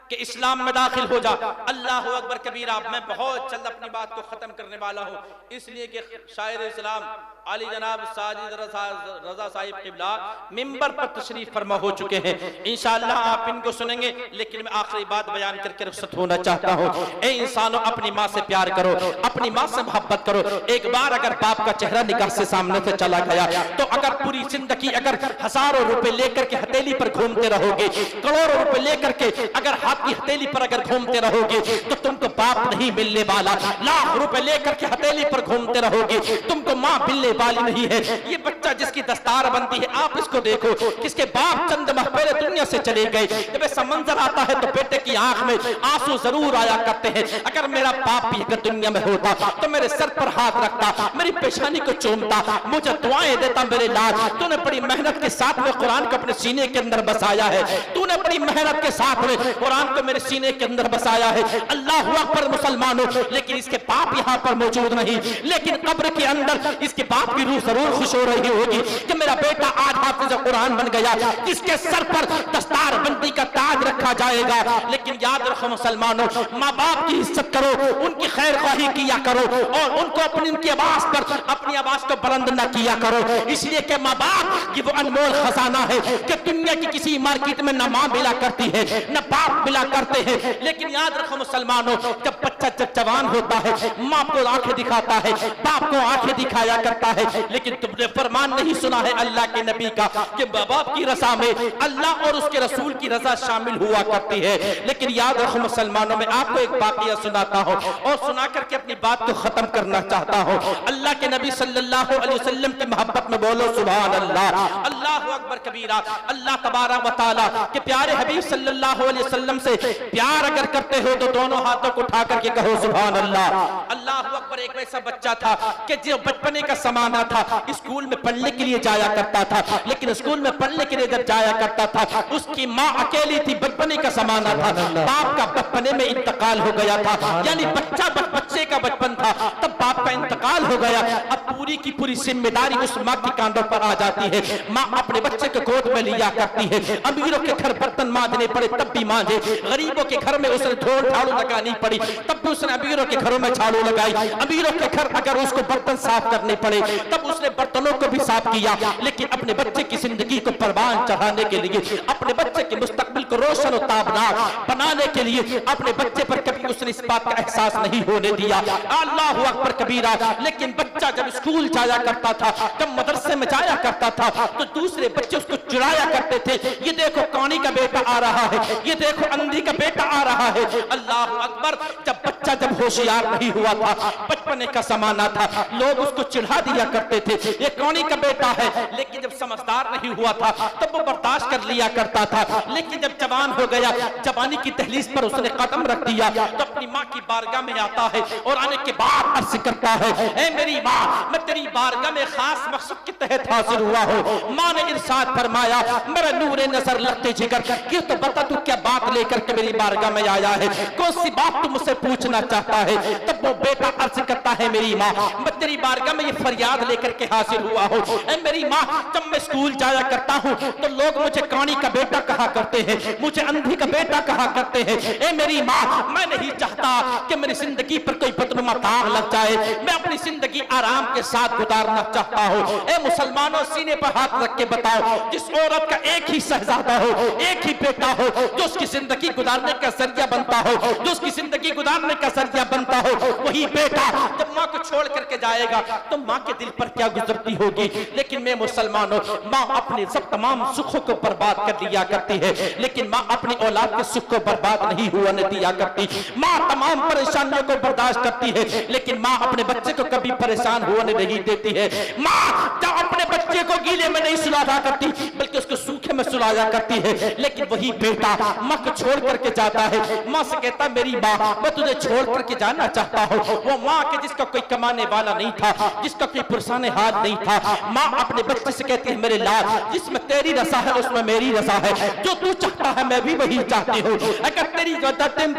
کہ اسلام میں داخل ہو جا۔ اللہ اکبر کبیرہ، میں بہت جلد اپنی بات کو ختم کرنے والا ہوں، اس لیے کہ شاعر اسلام علی جناب ساجد رضا صاحب قبلہ منبر پر تشریف فرما ہو چکے ہیں، انشاءاللہ آپ ان کو سنیں گے، لیکن میں آخری بات بیان کر کے رخصت ہونا چاہتا ہوں۔ اے انسانوں، اپنی ماں سے پیار کرو، اپنی ماں سے محبت کرو۔ ایک بار اگر باپ کا چہرہ نگاہ سے سامنے سے چلا گیا تو اگر پوری زندگی اگر ہزاروں روپے لے کر کے ہتھیلی پر گھومتے رہو گے، کروڑوں روپے لے کر کے اگر ہاتھ کی ہتھیلی پر اگر گھومتے رہو گے تو تم کو باپ نہیں ملنے والا، لاکھ روپے لے کر کے ہتھیلی پر گھومتے رہو گے تم کو ماں ملنے والی نہیں ہے۔ یہ بچہ جس کی دستار بنتی ہے، آپ اس کو دیکھو، کس کے باپ چند ماہ پہلے دنیا سے چلے گئے، جب ایسا منظر آتا ہے تو بیٹے کی آنکھ میں آنسو ضرور آیا کرتے ہیں۔ اگر میرا باپ بھی اگر دنیا میں ہوتا تو میرے سر پر ہاتھ رکھتا، میری پیشانی کو چومتا، مجھے دعائیں دیتا، میرے لاج تو نے بڑی محنت کے ساتھ میں قرآن کو اپنے سینے کے اندر بسایا ہے، تو نے بڑی محنت کے ساتھ میں قرآن کو میرے سینے کے اندر بسایا ہے۔ اللہ اکبر مسلمانوں، لیکن اس کے باپ یہاں پر موجود نہیں، لیکن قبر کے اندر اس کے باپ کی روح ضرور خوش ہو رہی ہوگی کہ میرا بیٹا آج حافظ قرآن بن گیا، جس کے سر پر دستار بندی کا تاج رکھا جائے گا۔ لیکن یاد رکھو مسلمانوں، ماں باپ کی عزت کرو، ان کی خیر خواہی کیا کرو، اور ان کو ان کی آواز پر اپنی آواز کو بلند نہ کیا کرو، اس لیے کہ ماں باپ کی وہ انمول خزانہ ہے کہ دنیا کی کسی مارکیٹ میں نہ ماں ملا کرتی ہے نہ باپ ملا کرتے ہیں۔ لیکن یاد رکھو مسلمانوں، جب بچہ جب جوان ہوتا ہے، ماں کو آنکھیں دکھاتا ہے، باپ کو آنکھیں دکھایا کرتا ہے، لیکن تم نے فرمان نہیں سنا ہے اللہ کے نبی کا کہ باپ کی رضا میں اللہ اور اس کے رسول کی رضا شامل ہوا کرتی ہے۔ لیکن یاد رکھو مسلمانوں، میں آپ کو ایک واقعہ سناتا ہوں اور سنا کر کے اپنی بات کو ختم کرنا چاہتا ہوں۔ اللہ کے نبی صلی اللہ علیہ وسلم کی محبت میں بولو سبحان اللہ، اللہ اکبر کبیرہ۔ اللہ تبارک و تعالیٰ کہ پیارے حبیب صلی اللہ علیہ وسلم سے پیار اگر کرتے ہو تو دونوں ہاتھوں کو اٹھا کر کے کہو سبحان اللہ۔ اللہ اکبر، ایک ایسا بچہ تھا کہ جو بچپنے کا زمانہ تھا، اسکول میں پڑھنے کے لیے جایا کرتا تھا، لیکن اسکول میں پڑھنے کے لیے جب جایا کرتا تھا اس کی ماں اکیلی تھی، بچپنے کا زمانہ تھا، باپ کا بچپنے میں انتقال ہو گیا تھا، یعنی بچے کا بچپن تھا تب باپ کا انتقال ہو گیا۔ اب پوری کی پوری ذمہ داری اس ماں کی کاندھوں پر آ جاتی ہے، ماں اپنے بچے کو گود میں لیا کرتی ہے، امیروں کے گھر برتن مانجنے پڑے تب بھی مانجے، غریبوں کے گھر میں اسے دھول جھاڑو لگانی پڑی تب بھی اس نے امیروں کے گھروں میں جھاڑو لگائی، امیروں کے گھر اگر اس کو برتن صاف کرنے پڑے تب اس نے برتنوں کو بھی صاف کیا، لیکن اپنے بچے کی زندگی کو پروان چڑھانے کے لیے، اپنے بچے کے مستقبل کو روشن و تابناک بنانے کے لیے اپنے بچے پر کبھی اس نے اس بات کا احساس نہیں ہونے دیا۔ اللہ اکبر کبیرہ۔ لیکن بچہ جب اسکول جایا کرتا تھا، جب مدرسے میں جایا کرتا تھا تو دوسرے بچے اس کو چڑھایا کرتے تھے، یہ دیکھو کانی کا بیٹا آ رہا ہے، یہ دیکھو اندھی کا بیٹا آ رہا ہے۔ اللہ اکبر، جب بچہ جب ہوشیار نہیں ہوا تھا، بچپنے کا زمانہ تھا، لوگ اس کو چڑھا دیا کرتے تھے، یہ کانی کا بیٹا ہے، لیکن جب سمجھدار نہیں ہوا تھا تب وہ برداشت کر لیا کرتا تھا، لیکن جب جوان ہو گیا، جوانی کی دہلیز پر اس نے قدم رکھ دیا تو اپنی ماں کی بارگاہ میں آتا ہے اور آنے کے بعد عرض کرتا ہے اے میری ماں، میں تیری بارگاہ میں خاص مقصد کے تحت حاضر ہوا ہوں۔ ماں نے ارشاد فرمایا میرا نور نظر لگتے جگر، یہ تو بتا تو کیا بات لے کر کے میری بارگاہ میں آیا ہے، کون سی بات تو مجھ سے پوچھنا چاہتا ہے؟ تب وہ بیٹا عرض کرتا ہے میری ماں، میں تیری بارگاہ میں یہ فریاد لے کر کے حاضر ہوا ہوں، اے میری ماں، جب میں اسکول جایا کرتا ہوں تو لوگ مجھے کانی کا بیٹا کہا کرتے ہیں، مجھے اندھی کا بیٹا کہا کرتے ہیں، اے میری ماں، میں نہیں چاہتا کہ میری زندگی پر کوئی بدنما داغ لگ جائے، میں اپنی زندگی آرام کے ساتھ گزارنا چاہتا ہوں۔ اے مسلمانوں، سینے پر ہاتھ رکھ کے بتاؤ، جس عورت کا ایک ہی شہزادہ ہو، ایک ہی بیٹا ہو، جو اس کی زندگی گزارنے کا ذریعہ بنتا ہو، جو اس کی زندگی گزارنے کا ذریعہ بنتا ہو، وہی بیٹا جب ماں کو چھوڑ کر کے جائے گا تو ماں کے دل پر کیا گزرتی ہوگی۔ لیکن میں مسلمانوں، ماں اپنے سب تمام سکھوں کو برباد کر دیا کرتی ہے، لیکن ماں اپنی اولاد کے سکھ کو برباد نہیں ہونے دیا کرتی۔ ماں تمام پریشانیوں کو برداشت کرتی ہے، لیکن ماں اپنے بچے کو کبھی پریشان ہونے نہیں دیتی ہے۔ ماں جب اپنے بچے کو گیلے میں نہیں سلاتا کرتی بلکہ اس کو سوکھے میں سنایا کرتی ہے، لیکن وہی بیٹا ماں کو چھوڑ کر کے جاتا ہے، ماں سے کہتا میری ماں میں تجھے چھوڑ کر کے جانا چاہتا ہوں۔ وہ ماں کے جس کا کوئی کمانے والا نہیں تھا، جس کا کوئی پرسان حال نہیں تھا، ماں اپنے بچے سے کہتی ہے میرے لال جس میں تیری رضا ہے اس میں میری رضا ہے، جو تو چاہتا ہے میں بھی وہی چاہتی ہوں۔ اگر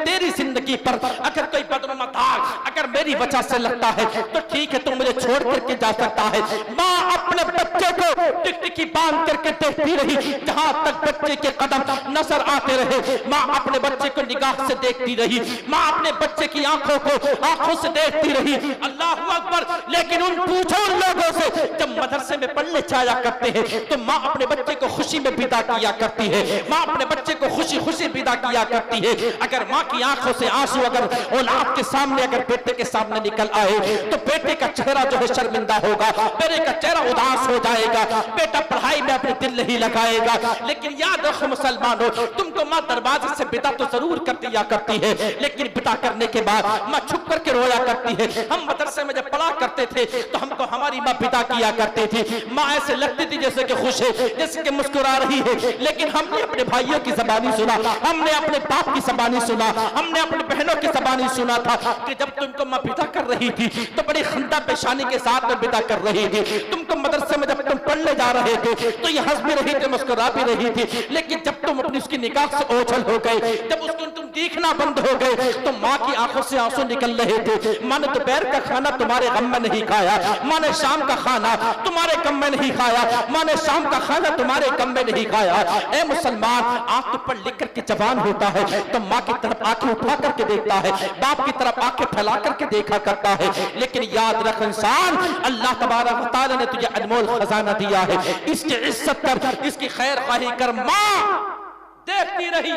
تیری زندگی پر اگر کوئی بدنما داغ اگر میری وجہ سے لگتا ہے تو ٹھیک ہے، تم مجھے چھوڑ کر کے جا سکتا ہے۔ ماں اپنے بچے کو ٹکٹکی باندھ کر کے دیکھتی رہی، جہاں تک بچے کے قدم نظر آتے رہے، ماں اپنے بچے کو نگاہ سے دیکھتی رہی، ماں اپنے بچے کی آنکھوں سے دیکھتی رہی۔ اللہ اکبر! لیکن ان پوچھو ان لوگوں سے جب مدرسے میں پڑھنے جایا کرتے ہیں تو ماں اپنے بچے کو خوشی میں بدا کیا کرتی ہے، ماں اپنے بچے کو خوشی خوشی بدا کیا کرتی ہے۔ اگر ماں کی آنکھوں سے آنسو اگر اولاد کے سامنے اگر بیٹے کے سامنے نکل آئے تو بیٹے کا چہرہ جو ہے شرمندہ ہوگا، بیٹے کا چہرہ اداس ہو جائے گا، بیٹا پڑھائی میں اپنے دل نہیں لگائے گا۔ لیکن یاد رکھو مسلمانوں، تم کو ماں دروازے سے بدا تو ضرور کر دیا کرتی ہے، لیکن بدا کرنے کے بعد ماں چھپ کر کے رویا کرتی ہے۔ ہم مدرسے میں جب پڑھا کرتے تھے تو ہم کو ہماری ماں بدا کیا کرتی تھی، ماں ایسے لگتی تھی جیسے کہ خوش ہے، جیسے کہ مسکرا رہی ہے، لیکن ہم نے اپنے بھائیوں کی زبانی سنا، ہم نے اپنے باپ کی زبانی سنا، ہم نے اپنے بہنوں کی زبانی سنا تھا کہ جب تم کو ماں بدا کر رہی تھی تو بڑی خندہ پیشانی کے ساتھ میں بدا کر رہی تھی۔ تم کو مدرسے میں جب تم پڑھنے جا رہے تھے تو یہ ہنس بھی رہی تھی، مسکرا بھی رہی تھی، لیکن جب تم اپنی اس کی نگاہ سے اوجھل ہو گئے، جب اس کو تم دیکھنا بند ہو گئے تو ماں کی آنکھوں سے آنسو نکل رہے تھے۔ ماں نے دوپہر کا کھانا تمہارے غم میں نہیں کھایا، ماں نے شام کا کھانا تمہارے غم میں نہیں کھایا، ماں نے شام کا کھانا تمہارے غم میں نہیں کھایا۔ اے مسلمان، آنکھ پر لکھ کر کے جوان ہوتا ہے تو ماں کی طرف آنکھیں اٹھا کر کے دیکھتا ہے، باپ کی طرف آنکھیں پھیلا کر کے دیکھا کرتا ہے، لیکن یاد رکھ انسان، اللہ تبارک و تعالی نے تجھے انمول خزانہ دیا ہے، اس کی عزت کر، اس کی خیر خواہی کر۔ ماں دیکھتی رہی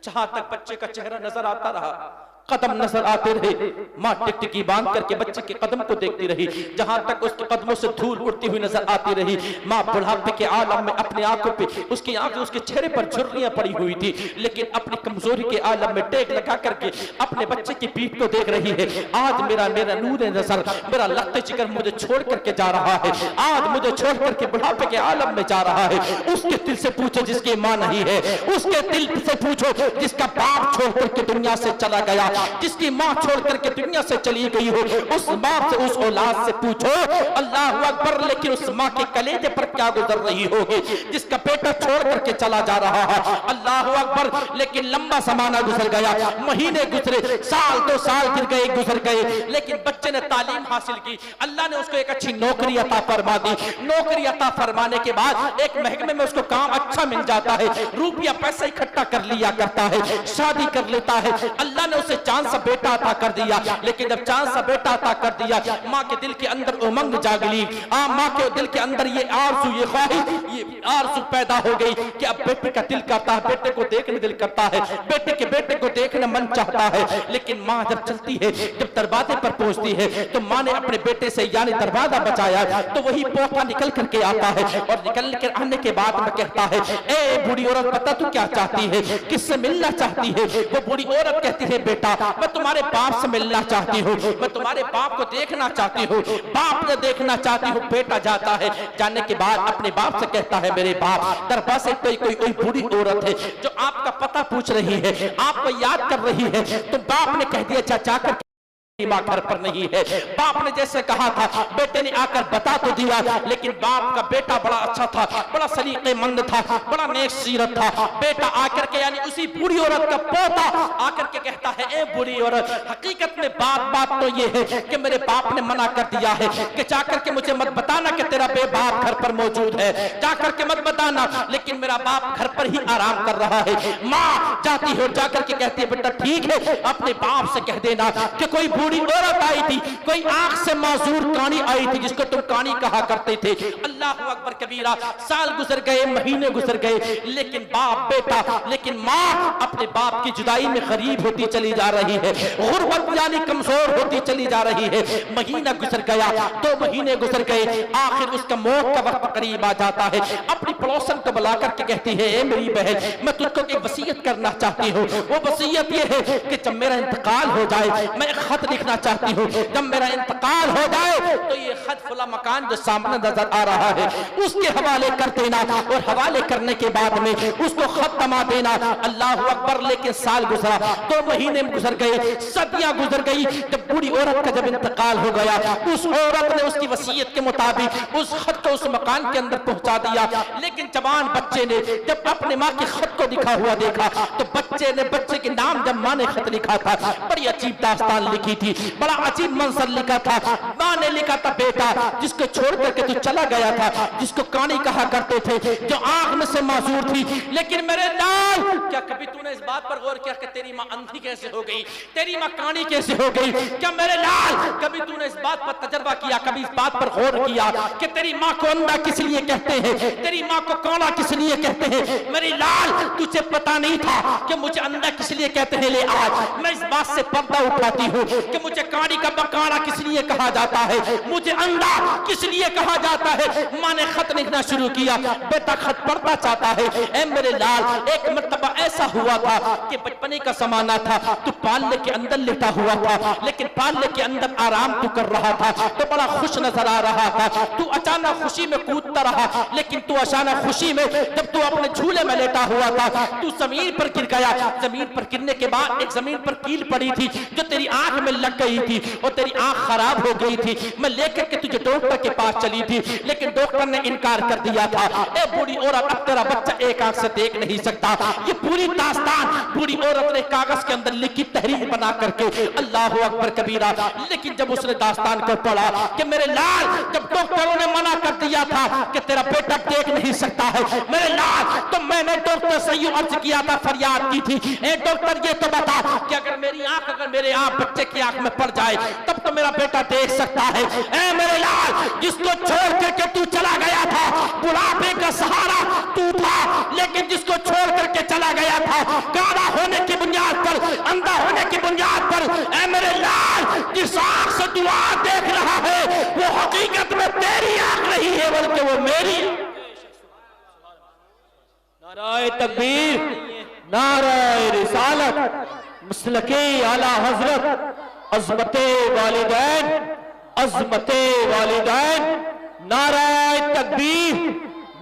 جہاں تک بچے کا چہرہ نظر آتا رہا، قدم نظر آتے رہے، ماں ٹکٹکی باندھ کر کے بچے کے قدم کو دیکھتی رہی، جہاں تک اس کے قدموں سے دھول اڑتی ہوئی نظر آتی رہی۔ ماں بڑھاپے کے عالم میں اپنے آنکھوں پہ اس کی آنکھیں اس کے چہرے پر جھریاں پڑی ہوئی تھی، لیکن اپنی کمزوری کے عالم میں ٹیک لگا کر کے اپنے بچے کی پیٹھ کو دیکھ رہی ہے۔ آج میرا نور نظر، میرا لخت جگر مجھے چھوڑ کر کے جا رہا ہے، آج مجھے چھوڑ کر کے بڑھاپے کے عالم میں جا رہا ہے۔ اس کے دل سے پوچھو جس کی ماں نہیں ہے، اس کے دل سے پوچھو جس کا باپ چھوڑ کر کے دنیا سے چلا گیا، جس کی ماں چھوڑ کر کے دنیا سے چلی گئی ہو، اس باپ سے اس اولاد سے پوچھو۔ اللہ اکبر! لیکن اس ماں کے کلیجے پر کیا گزر رہی ہوگی جس کا بیٹا چھوڑ کر کے چلا جا رہا ہے۔ اللہ اکبر! لیکن لمبا زمانہ گزر گیا، مہینے گزرے، سال 2 سال گزر گئے، لیکن بچے نے تعلیم حاصل کی، اللہ نے اس کو ایک اچھی نوکری عطا فرما دی۔ نوکری عطا فرمانے کے بعد ایک محکمے میں اس کو کام اچھا مل جاتا ہے، روپیہ پیسہ اکٹھا کر لیا کرتا ہے، شادی کر لیتا ہے۔ اللہ نے اسے چاند سا بیٹا عطا کر دیا، لیکن جب چاند سا بیٹا عطا کر دیا، ماں کے دل کے اندر امنگ جاگ لی، ماں کے دل کے اندر یہ آرزو، یہ خواہش، یہ آرزو پیدا ہو گئی کہ اب بیٹے کا دل کرتا ہے، بیٹے کو دیکھنے دل کرتا ہے، بیٹے کو دیکھنا من چاہتا ہے۔ لیکن ماں جب چلتی ہے، جب دروازے پر پہنچتی ہے تو ماں نے اپنے بیٹے سے یعنی دروازہ بچایا تو وہی پوتا نکل کر کے آتا ہے، اور نکل کر آنے کے بعد میں کہتا ہے اے بوڑھی عورت بتا تو کیا چاہتی ہے، کس سے ملنا چاہتی ہے؟ وہ بوڑھی عورت کہتی ہے بیٹا میں تمہارے باپ سے ملنا چاہتی ہوں، میں تمہارے باپ کو دیکھنا چاہتی ہوں، باپ نے دیکھنا چاہتی ہوں۔ بیٹا جاتا ہے، جانے کے بعد اپنے باپ سے کہتا ہے میرے باپ دروازے پہ کوئی بوڑھی عورت ہے جو آپ کا پتہ پوچھ رہی ہے، آپ کو یاد کر رہی ہے۔ تو باپ نے کہہ دیا جا کر ماں گھر پر نہیں ہے۔ باپ نے جیسے کہا تھا بیٹے نے آ کر بتا تو دیا، لیکن باپ کا بیٹا بڑا اچھا تھا، بڑا سلیقے مند تھا، بڑا نیک سیرت تھا۔ بیٹا آ کر کے یعنی اسی بوڑھی عورت کا پوتا آ کر کے کہتا ہے اے بوڑھی عورت حقیقت میں بات تو یہ ہے کہ میرے باپ نے منع کر دیا ہے کہ جا کر کے مجھے مت بتانا کہ تیرا بے باپ گھر پر موجود ہے، جا کر کے مت بتانا، لیکن میرا باپ گھر پر ہی آرام کر رہا ہے۔ ماں جاتی ہے، جا کر کے کہتی ہے بیٹا ٹھیک ہے اپنے باپ سے کہہ دینا کہ کوئی بوڑھی عورت آئی تھی، کوئی آنکھ سے معذور کانی آئی تھی جس کو تم کانی کہا کرتے تھے۔ اللہ اکبر کبیرہ، سال گزر گئے، مہینے گزر گئے، لیکن باپ بیٹا، لیکن ماں اپنے باپ کی جدائی میں غریب ہوتی چلی جا رہی ہے، غربت یعنی کمزور ہوتی چلی جا رہی ہے۔ مہینہ گزر گیا، 2 مہینے گزر گئے، آخر اس کا موت کا وقت قریب آ جاتا ہے۔ اپنی پڑوسن کو بلا کر کے کہتی ہے اے میری بہن میں تجھ کو ایک وصیت کرنا چاہتی ہوں، وہ وصیت یہ ہے کہ جب میرا انتقال ہو جائے میں ایک خط لکھنا چاہتی ہوں جب میرا انتقال ہو جائے تو یہ خط فلاں مکان جو سامنے نظر آ رہا ہے اس کے حوالے کر دینا، اور حوالے کرنے کے بعد میں اس کو خط تما دینا۔ اللہ اکبر! لیکن سال گزرا، 2 مہینے گزر گئے، صدیاں گزر گئی۔ جب بوڑھی عورت کا جب انتقال ہو گیا، اس عورت نے اس کی وصیت کے مطابق اس خط کو اس مکان کے اندر پہنچا دیا، لیکن جوان بچے نے جب اپنے ماں کے خط کو لکھا ہوا دیکھا تو بچے کے نام جب ماں نے خط لکھا تھا، بڑی عجیب داستان لکھی تھی، بڑا عجیب منظر لکھا تھا۔ ماں نے لکھا تھا، بیٹا جس کو چھوڑ کر کے تو چلا گیا تھا، جس کو کانی کہا کرتے تھے، جو آنکھ میں سے معذور تھی، لیکن میرے لال کیا کبھی تو نے اس بات پر غور کیا کہ تیری ماں اندھی کیسے ہو گئی، تیری ماں کانی کیسے ہو گئی؟ کیا میرے لال کبھی تو نے اس بات پر تجربہ کیا، کبھی اس بات پر غور کیا کہ تیری ماں کو اندھا کس لیے کہتے ہیں، تیری ماں کو کانا کس لیے کہتے ہیں؟ میری لال تجھے پتا نہیں تھا کہ مجھے اندھا کس لیے کہتے ہیں، لے آج میں اس بات سے پردہ اٹھاتی ہوں کہ مجھے کانی کا بکانا کس لیے کہا جاتا ہے، مجھے اندھا کس لیے کہا جاتا ہے۔ ماں نے خط لکھنا شروع کیا، بیٹا خط پڑھنا چاہتا ہے۔ اے میرے لال ایک مرتبہ ایسا ہوا تھا کہ بچپنے کا زمانہ تھا، تو پالنے کے اندر لیٹا ہوا تھا، لیکن پالنے کے اندر آرام تو کر رہا تھا، تو بڑا خوش نظر آ رہا تھا، تو اچانک خوشی میں کودتا رہا، لیکن تو اچانک خوشی میں جب تو اپنے جھولے میں لیٹا ہوا تھا تو زمین پر گر گیا۔ زمین پر گرنے کے بعد ایک زمین پر کیل پڑی تھی جو تیری آنکھ میں لگ گئی تھی اور تیری آنکھ خراب ہو گئی تھی۔ میں لے کر کے تجھے ڈاکٹر کے پاس چلی تھی، لیکن ڈاکٹر نے انکار کر دیا تھا۔ اے بوڑھی عورت اب تیرا بچہ ایک آنکھ سے دیکھ نہیں سکتا۔ یہ پوری داستان بوڑھی عورت نے کاغذ کے اندر لکھی تحریر بنا کر کے، اللہ اکبر کبیرہ۔ لیکن جب اس نے داستان کو پڑھا کہ میرے لال جب ڈاکٹروں نے منع کر دیا تھا کہ تیرا بیٹا دیکھ نہیں سکتا ہے میرے لال، تو میں نے ڈاکٹر سے یوں عرض کیا تھا، فریاد کی تھی، اے ڈاکٹر یہ تو بتا کہ اگر میرے آنکھ بچے کی آنکھ میں پڑ جائے تب تو میرا بیٹا دیکھ سکتا ہے۔ اے میرے لال جس کو چھوڑ کر کے تو چلا گیا تھا بڑھاپے کا سہارا تو تھا، لیکن جس کو چھوڑ کر کے چلا گیا تھا کانا ہونے کی بنیاد پر، اندھا ہونے کی بنیاد پر، اے میرے لال جس آنکھ سے دعا دیکھ رہا ہے وہ حقیقت میں تیری آنکھ نہیں ہے بلکہ وہ میری۔ نعرہ تکبیر، نعرہ رسالت، مسلک اعلیٰ حضرت، عظمت والدین، عظمت والدین، نعرہ تکبیر،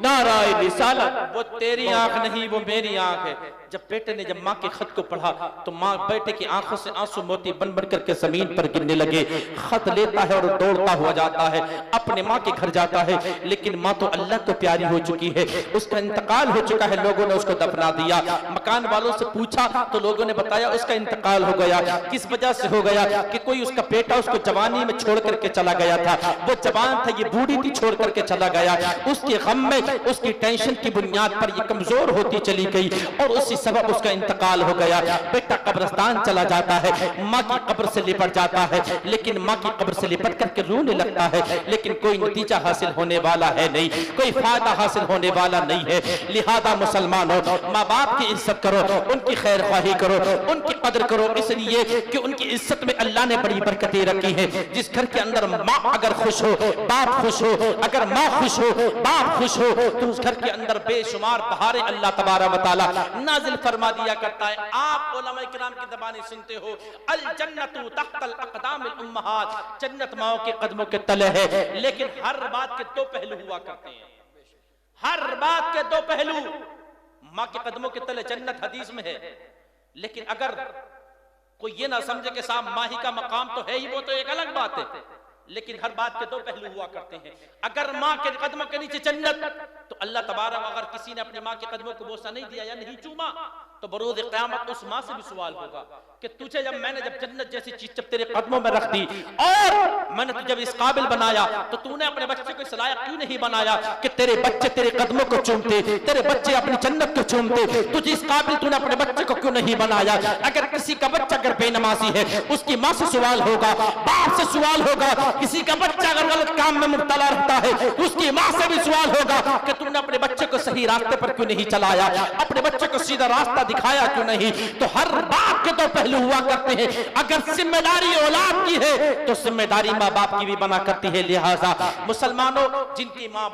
نعرہ رسالت۔ وہ تیری آنکھ نہیں وہ میری آنکھ ہے۔ جب بیٹے نے جب ماں کے خط کو پڑھا تو ماں بیٹے کی آنکھوں سے آنسو موتی بن بن کر کے زمین پر گرنے لگے۔ خط لیتا ہے اور دوڑتا ہوا جاتا ہے، اپنے ماں کے گھر جاتا ہے، لیکن ماں تو اللہ کو پیاری ہو چکی ہے، اس کا انتقال ہو چکا ہے، لوگوں نے اس کو دفنا دیا۔ مکان والوں سے پوچھا تو لوگوں نے بتایا اس کا انتقال ہو گیا۔ کس وجہ سے ہو گیا؟ کہ کوئی اس کا بیٹا اس کو جوانی میں چھوڑ کر کے چلا گیا تھا، وہ جوان تھا، یہ بوڑھی تھی، چھوڑ کر کے چلا گیا۔ اس کے غم میں اس کی ٹینشن کی بنیاد پر یہ کمزور ہوتی چلی گئی اور اسی سبب اس کا انتقال ہو گیا۔ بیٹا قبرستان چلا جاتا ہے، ماں کی قبر سے لپٹ جاتا ہے، لیکن ماں کی قبر سے لپٹ کر کے رونے لگتا ہے، لیکن کوئی نتیجہ حاصل ہونے والا ہے نہیں، کوئی فائدہ حاصل ہونے والا نہیں ہے۔ لہذا مسلمانوں ماں باپ کی عزت کرو، ان کی خیر خواہی کرو، ان کی قدر کرو، اس لیے کہ ان کی عزت میں اللہ نے بڑی برکتیں رکھی ہیں۔ جس گھر کے اندر ماں اگر خوش ہو باپ خوش ہو، اگر ماں خوش ہو باپ خوش ہو تو اس گھر کے اندر بے شمار بہاریں اللہ تبارک و تعالی نازل فرما دیا کرتا ہے۔ آپ علماء کرام کی زبانی سنتے ہو، الجنت تحت الاقدام الامہات، جنت ماؤں کے قدموں کے تلے ہے، لیکن ہر بات کے دو پہلو ہوا کرتے ہیں، ہر بات کے دو پہلو۔ ماں کے قدموں کے تلے جنت حدیث میں ہے، لیکن اگر کوئی یہ نہ سمجھے کہ صاحب ماہی کا مقام تو ہے ہی، وہ تو ایک الگ بات ہے، لیکن ہر بات کے دو پہلو ہوا کرتے ہیں۔ اگر ماں کے قدموں کے نیچے جنت تو اللہ تبارک اگر کسی نے اپنے ماں کے قدموں کو بوسہ نہیں دیا یا نہیں چوما تو بروز قیامت اس ماں سے بھی سوال ہوگا کہ تجھے جب میں نے جب جنت جیسی چیز جب تیرے قدموں میں رکھ دی اور میں نے تجھے جب اس قابل بنایا تو تو نے اپنے بچے کو اس لائق کیوں نہیں بنایا کہ تیرے بچے تیرے قدموں کو چومتے، تیرے بچے اپنی جنت کو چومتے، تجھے اس قابل تو نے اپنے بچے کو کیوں نہیں بنایا؟ اگر کسی کا بچہ اگر بے نمازی ہے اس کی ماں سے سوال ہوگا، باپ سے سوال ہوگا، کسی کا بچہ اگر غلط کام میں مبتلا رہتا ہے اس کی ماں سے بھی سوال ہوگا کہ تم نے اپنے بچے کو صحیح راستے پر کیوں نہیں چلایا, اپنے بچے کو سیدھا راستہ دکھایا کیوں نہیں. تو ہر باپ کے دو پہلو ہوا کرتے ہیں, اگر ذمہ داری اولاد کی ہے تو ذمہ داری ماں باپ کی بھی بنا کرتی ہے. لہٰذا مسلمانوں, جن کی ماں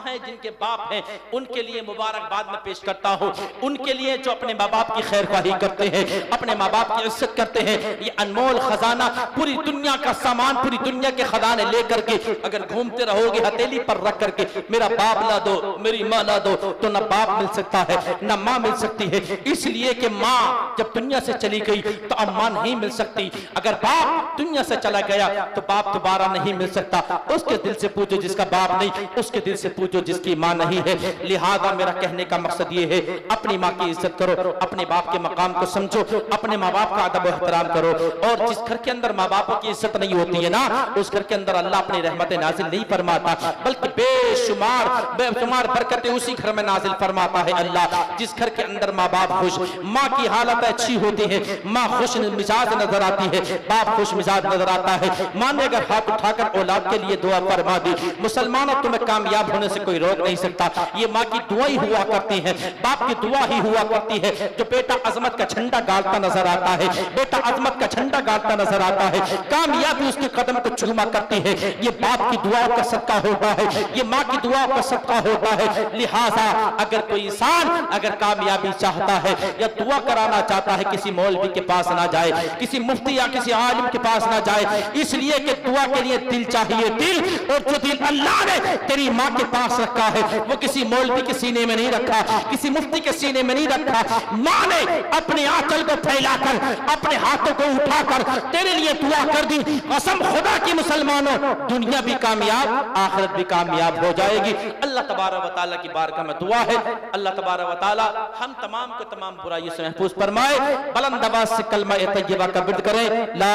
ہیں, جن کے باپ ہیں, ان کے لیے مبارکباد میں پیش کرتا ہوں. ان کے لیے جو اپنے ماں باپ کی خیر خواہی کرتے ہیں, اپنے ماں باپ کی عزت کرتے ہیں, یہ انمول خزانہ, پوری دنیا کا سامان, پوری دنیا کے خزانے لے کر کے اگر گھومتے رہو گے ہتھیلی پر رکھ کر کے, میرا باپ لا دو, میری ماں لا دو, تو نہ باپ مل سکتا ہے نہ ماں مل سکتی ہے. اس لیے کہ ماں جب دنیا سے چلی گئی تو اب ماں نہیں مل سکتی. اگر باپ دنیا سے چلا گیا تو باپ دوبارہ نہیں مل سکتا. اس کے دل سے پوچھو جس کا باپ نہیں, اس کے دل سے پوچھو جس کی ماں نہیں ہے. لہذا میرا کہنے کا مقصد یہ ہے, اپنی ماں کی عزت کرو, اپنے باپ کے مقام کو سمجھو, اپنے ماں باپ کا ادب و احترام کرو. اور جس گھر کے اندر ماں باپ کی عزت نہیں ہوتی ہے نا, اس گھر کے اندر اللہ اپنی رحمت نازل نہیں فرماتا, بلکہ بے شمار برکتیں اسی گھر میں نازل فرماتا ہے اللہ. جس گھر کے اندر ماں باپ خوش, ماں کی حالت اچھی ہوتی ہے, ماں خوش مزاج نظر آتی ہے, باپ خوش مزاج نظر آتا ہے. ماں نے اگر ہاتھ اٹھا کر اولاد کے لیے دعا فرما دی, مسلمانوں تمہیں کامیاب ہونے سے کوئی روک نہیں سکتا. یہ ماں کی دعا ہی ہوا کرتی ہے, باپ کی دعا ہی ہوا کرتی ہے. جو بیٹا عظمت کا جھنڈا گاڑتا نظر آتا ہے, بیٹا عظمت کا جھنڈا گاڑتا نظر آتا ہے, کامیابی اس کے قدم کو چوما کرتی ہے, یہ باپ کی دعا کا صدقہ ہوتا ہے, یہ ماں کی دعا کا صدقہ ہوتا ہے. لہٰذا اگر کوئی انسان اگر کامیابی چاہتا ہے یا دعا کرانا چاہتا ہے, کسی مولوی کے پاس نہ جائے, کسی مفتی یا کسی عالم کے پاس نہ جائے, اس لیے کہ دعا کے لیے دل چاہیے, دل. اور جو دل اللہ نے تیری ماں کے پاس رکھا ہے وہ کسی مولوی کے سینے میں نہیں رکھا, کسی مفتی کے سینے میں نہیں رکھا. ماں نے اپنے آنچل کو پھیلا کر, اپنے ہاتھوں کو اٹھا کر تیرے لیے دعا کر دی. قسم خدا کی مسلمانوں, دنیا بھی کامیاب, آخرت بھی کامیاب ہو جائے گی. اللہ تبارک و تعالیٰ کی بارگاہ میں دعا ہے, اللہ تبارک و تعالیٰ ہم تمام کو تمام برائیوں سے محفوظ فرمائے. بلند آواز سے کلمہ طیبہ کا ورد کریں, لا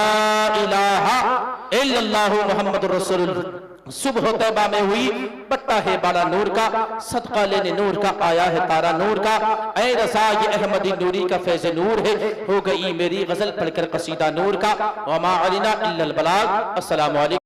الہ الا اللہ محمد رسول اللہ. صبح طیبہ میں ہوئی بٹا ہے بالا نور کا, صدقہ لینے نور کا آیا ہے تارا نور کا. اے رضا یہ احمدی نوری کا فیض نور ہے, ہو گئی میری غزل پڑھ کر قصیدہ نور کا. وما علینا الا البلاغ. السلام علیکم.